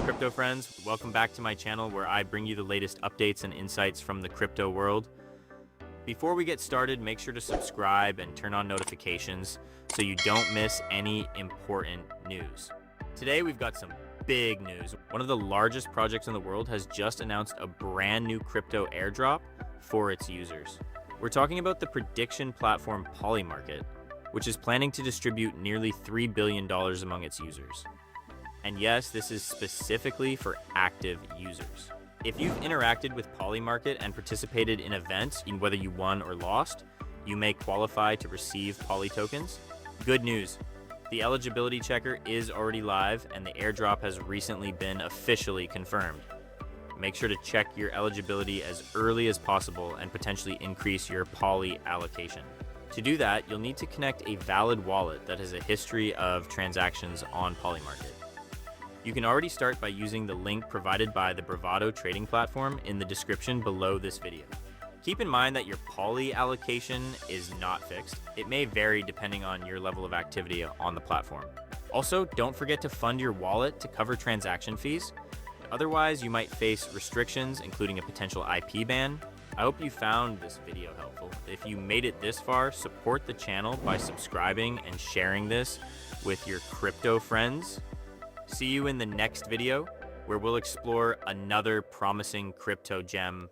crypto friends? Welcome back to my channel where I bring you the latest updates and insights from the crypto world. Before we get started, make sure to subscribe and turn on notifications so you don't miss any important news. Today we've got some big news. One of the largest projects in the world has just announced a brand new crypto airdrop for its users. We're talking about the prediction platform Polymarket, which is planning to distribute nearly $3 billion among its users. And yes, this is specifically for active users. If you've interacted with Polymarket and participated in events, whether you won or lost, you may qualify to receive Poly tokens. Good news, the eligibility checker is already live and the airdrop has recently been officially confirmed. Make sure to check your eligibility as early as possible and potentially increase your Poly allocation. To do that, you'll need to connect a valid wallet that has a history of transactions on Polymarket. You can already start by using the link provided by the Bravado trading platform in the description below this video. Keep in mind that your Poly allocation is not fixed. It may vary depending on your level of activity on the platform. Also, don't forget to fund your wallet to cover transaction fees. Otherwise, you might face restrictions, including a potential IP ban. I hope you found this video helpful. If you made it this far, support the channel by subscribing and sharing this with your crypto friends. See you in the next video, where we'll explore another promising crypto gem.